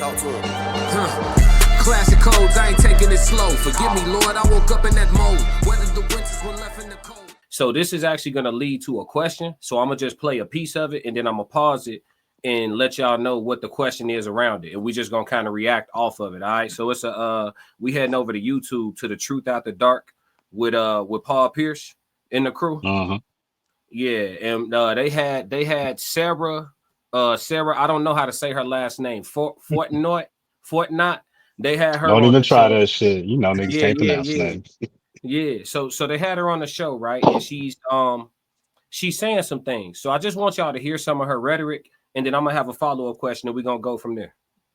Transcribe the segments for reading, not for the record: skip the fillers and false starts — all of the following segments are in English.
Talk to him. Classic codes, I ain't taking it slow. Forgive me, Lord, I woke up in that mode. Whether the winters were left in the cold. So this is actually going to lead to a question. So I'm going to just play a piece of it, and then I'm going to pause it and let y'all know what the question is around it. And we just going to kind of react off of it. All right. So it's we heading over to YouTube to the Truth Out the Dark with Paul Pierce in the crew. Yeah. And they had Sarah, I don't know how to say her last name. Fontenot. They had her. Don't even try that shit. You know niggas can't pronounce names. Yeah. So they had her on the show, right? And she's saying some things. So I just want y'all to hear some of her rhetoric, and then I'm gonna have a follow-up question, and we're gonna go from there.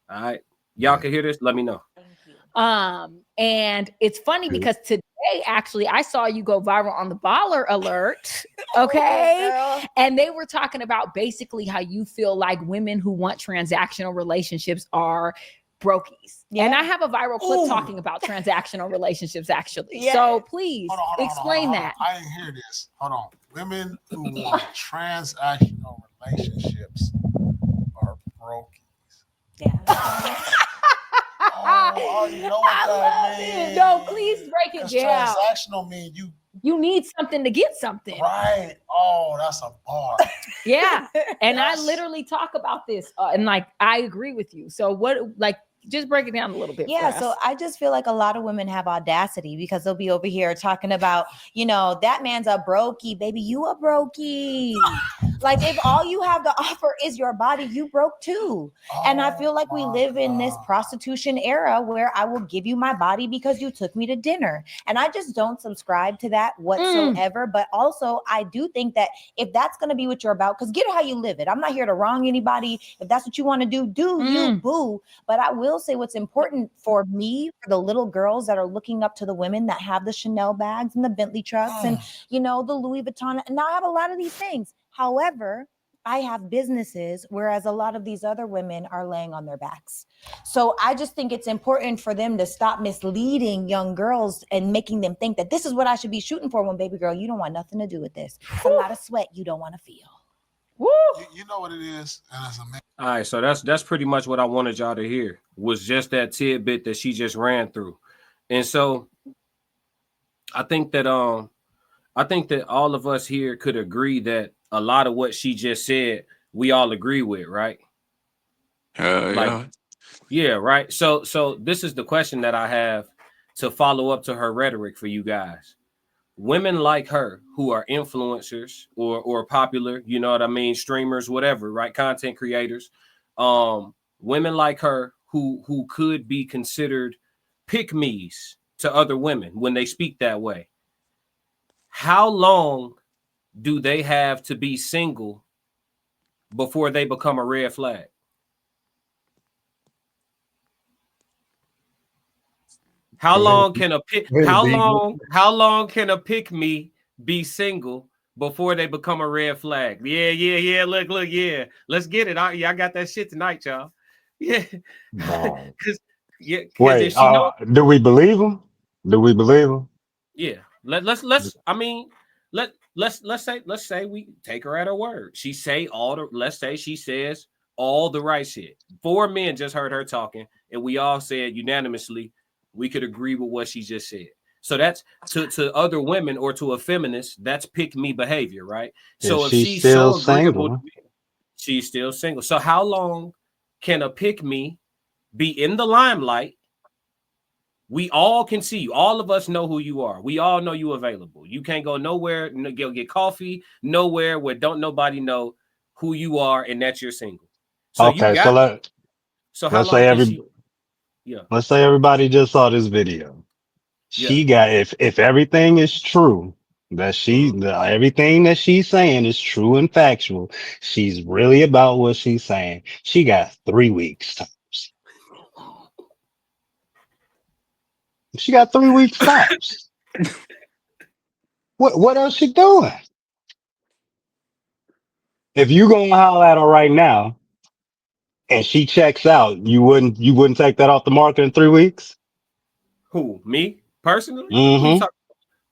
All right. Y'all can hear this? Let me know. And it's funny because today, actually, I saw you go viral on the Baller Alert. Okay. And they were talking about basically how you feel like women who want transactional relationships are brokies. Yeah. And I have a viral clip talking about transactional relationships, actually. Yeah. So please explain that. I didn't hear this. Hold on. Women who want transactional relationships are brokies. Yeah. Oh, you know what that means? No, please break it down. Transactional mean you need something to get something. Right. Oh, that's a bar. Yeah. And I literally talk about this and like, I agree with you. So what, like, just break it down a little bit. Yeah. So I just feel like a lot of women have audacity because they'll be over here talking about, you know, that man's a brokey, baby. You a brokey. Like if all you have to offer is your body, you broke too. And I feel like we live in this prostitution era where I will give you my body because you took me to dinner. And I just don't subscribe to that whatsoever. But also I do think that if that's going to be what you're about, because get it how you live it. I'm not here to wrong anybody. If that's what you want to do, you boo. But I will say what's important for me, for the little girls that are looking up to the women that have the Chanel bags and the Bentley trucks and, you know, the Louis Vuitton. And now I have a lot of these things. However, I have businesses, whereas a lot of these other women are laying on their backs. So I just think it's important for them to stop misleading young girls and making them think that this is what I should be shooting for when, baby girl, you don't want nothing to do with this. It's a lot of sweat you don't want to feel. Woo! You know what it is. And as a man. All right, so that's pretty much what I wanted y'all to hear, was just that tidbit that she just ran through. And so I think that all of us here could agree that a lot of what she just said, we all agree with, right? Yeah, right. So this is the question that I have to follow up to her rhetoric for you guys. Women like her who are influencers or popular, you know what I mean, streamers, whatever, right? Content creators. Women like her who could be considered pick-me's to other women when they speak that way. How long do they have to be single before they become a red flag? How long can a pick-me be single before they become a red flag? Yeah. Look, yeah. Let's get it. I got that shit tonight, y'all. Yeah. Wait, do we believe him? Yeah. Let's say we take her at her word. She says all the right shit. 4 men just heard her talking, and we all said unanimously we could agree with what she just said. So that's to other women or to a feminist, that's pick me behavior, right? So if she's still so agreeable, she's still single. So how long can a pick me be in the limelight? We all can see you. All of us know who you are. We all know you available. You can't go nowhere, go get coffee, nowhere where don't nobody know who you are and that you're single. So okay, let's say everybody just saw this video. She got if everything is true, that everything that she's saying is true and factual. She's really about what she's saying. She got 3 weeks tops. She got 3 weeks tops. What else she doing? If you gonna holler at her right now and she checks out, you wouldn't take that off the market in 3 weeks? Who, me personally?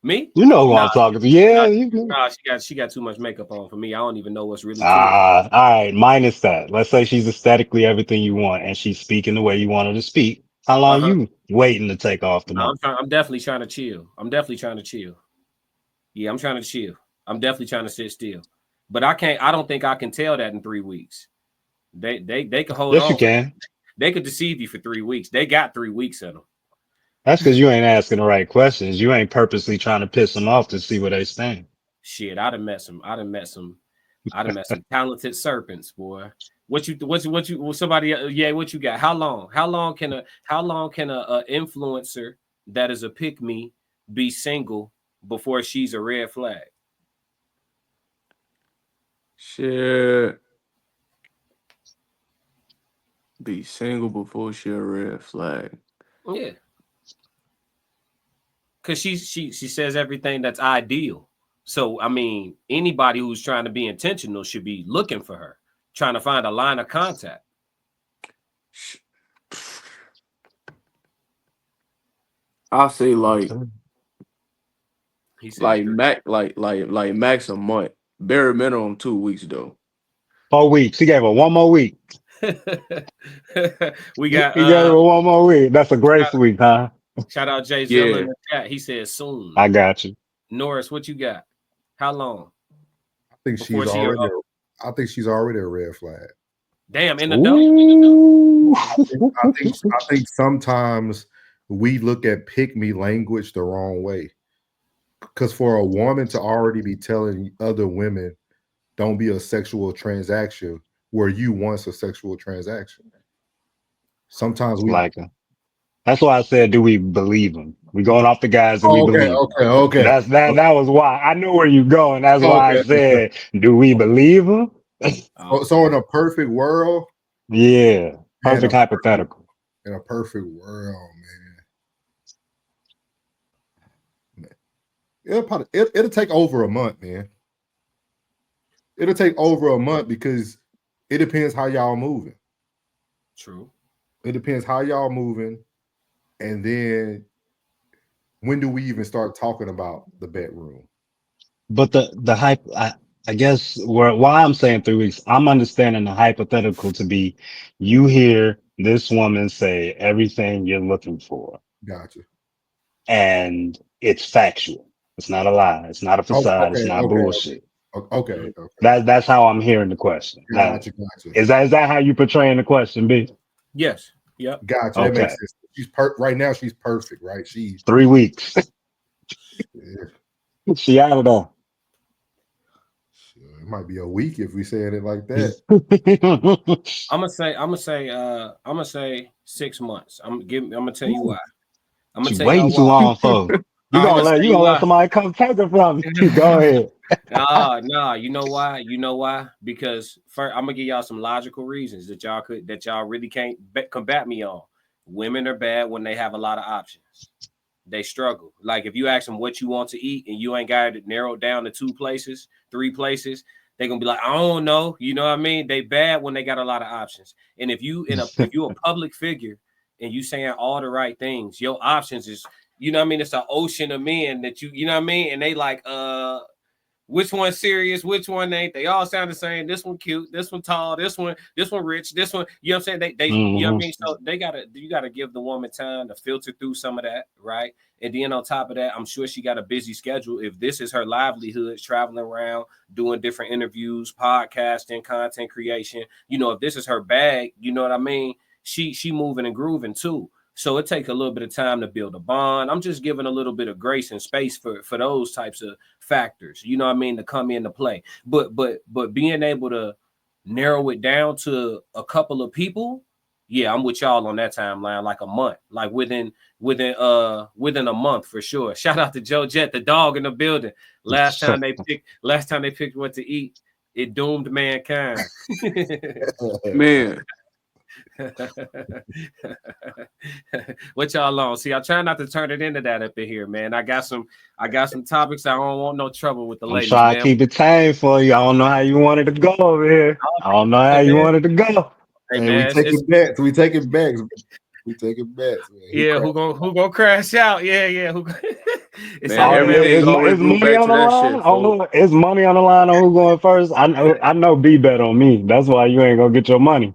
Me? You know who Nah, I'm talking to. Yeah, nah, you know. she got too much makeup on for me. I don't even know what's really to her. All right, minus that. Let's say she's aesthetically everything you want and she's speaking the way you want her to speak. How long you waiting to take off the month? I'm definitely trying to chill. Yeah, I'm trying to chill. I'm definitely trying to sit still. But I don't think I can tell that in 3 weeks. They could hold Yes, you on. can. They could deceive you for 3 weeks. They got 3 weeks in them. That's because you ain't asking the right questions. You ain't purposely trying to piss them off to see where they stand. Shit, I done met some talented serpents, boy. What you somebody what you got? How long can a influencer that is a pick me be single before she's a red flag? Shit. Be single before she a red flag. Yeah. Cause she says everything that's ideal. So I mean, anybody who's trying to be intentional should be looking for her, trying to find a line of contact. I'll say like He said max a month. Bare minimum 2 weeks though. 4 weeks. He gave her 1 more week. We got He gave her 1 more week. That's a grace week, huh? Shout out Jay Yeah. Zilla in the chat. He said soon. I got you. Norris, what you got? How long? I think Before she's she already. I think she's already a red flag. Damn, in the dope. I think sometimes we look at pick me language the wrong way. Because for a woman to already be telling other women, don't be a sexual transaction, where you once a sexual transaction. Sometimes we like her. That's why I said, do we believe him? We going off the guys that we believe. Okay. That was why I knew where you going. That's why I said, do we believe him? So in a perfect world, yeah, perfect hypothetical. In a perfect world, man. It'll take over a month, man. It'll take over a month because it depends how y'all moving. True. It depends how y'all moving, and then when do we even start talking about the bedroom? But the hype, I guess why I'm saying 3 weeks, I'm understanding the hypothetical to be, you hear this woman say everything you're looking for. Gotcha. And it's factual. It's not a lie. It's not a facade. It's not bullshit. Okay. That's how I'm hearing the question. Gotcha. Is that how you portraying the question, B? Yes. Yep. Gotcha. Okay. That makes sense. She's right now. She's perfect, right? She's 3 weeks. She out of there. It might be a week if we said it like that. I'm gonna say 6 months. I'm gonna tell you why. I'm gonna She's tell waiting you too long, folks. You gonna let somebody come take it from you. Go ahead. Nah. You know why? Because first, I'm gonna give y'all some logical reasons that y'all really can't combat me on. Women are bad when they have a lot of options. They struggle. Like if you ask them what you want to eat and you ain't got it narrowed down to 2 places, 3 places, they're gonna be like, I don't know. You know what I mean? They bad when they got a lot of options. And if you a public figure and you saying all the right things, your options is, you know what I mean? It's an ocean of men that you know what I mean? And they like, which one's serious, which one ain't. They all sound the same. This one cute, this one tall, this one rich, this one, you know what I'm saying? They you know what I mean? So you gotta give the woman time to filter through some of that, right? And then on top of that, I'm sure she got a busy schedule. If this is her livelihood, traveling around, doing different interviews, podcasting, content creation, you know, if this is her bag, you know what I mean? She moving and grooving too. So it takes a little bit of time to build a bond. I'm just giving a little bit of grace and space for those types of factors, you know what I mean, to come into play. But being able to narrow it down to a couple of people, yeah, I'm with y'all on that timeline, like a month, like within a month for sure. Shout out to Joe Jet, the dog in the building. Last time they picked what to eat, it doomed mankind. Man. What y'all on? See, I try not to turn it into that up in here, man. I got some topics. I don't want no trouble with the ladies. I'm trying to keep it tame for you. I don't know how you wanted to go over here. I don't know how you wanted to go. Hey, man, we taking bets. We taking bets. Man. Yeah, who gonna crash out? Yeah. It's Man, all everything Is always grew money back on to the that line? shit, Oh, fool. is money on the line on who going first? I know B bet on me. That's why you ain't gonna get your money.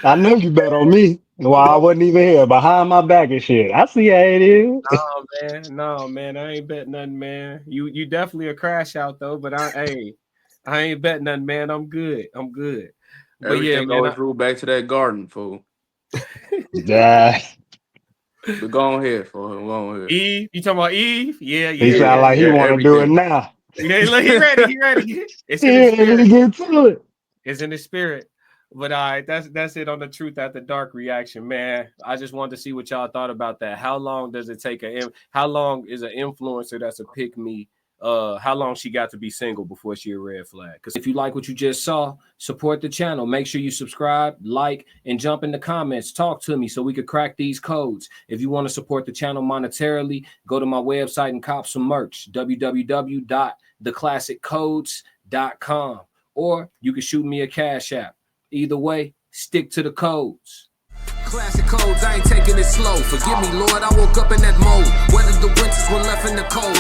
I know you bet on me. Well, I wasn't even here behind my back and shit. I see how it is. Oh man, no man, I ain't bet nothing, man. You definitely a crash out though, but I ain't bet nothing, man. I'm good. I'm good. But yeah, Everything man. always grew back to that garden, fool. Yeah. But go on here, fool. Go on here. Eve, you talking about Eve? Yeah, He yeah, sound yeah, like he yeah. want to do it Everything. now. Yeah, look, he ready. He ready. It's in the Yeah, let me spirit. get to it. It's in the spirit. But all right, that's it on the Truth After Dark reaction, man. I just wanted to see what y'all thought about that. How long does it take how long is an influencer that's a pick me? How long she got to be single before she a red flag? Because if you like what you just saw, support the channel. Make sure you subscribe, like, and jump in the comments. Talk to me so we could crack these codes. If you want to support the channel monetarily, go to my website and cop some merch. www.theclassiccodes.com. Or you can shoot me a cash app. Either way, stick to the codes. Classic codes, I ain't taking it slow. Forgive me, Lord, I woke up in that mode. Weathered the winters when left in the cold.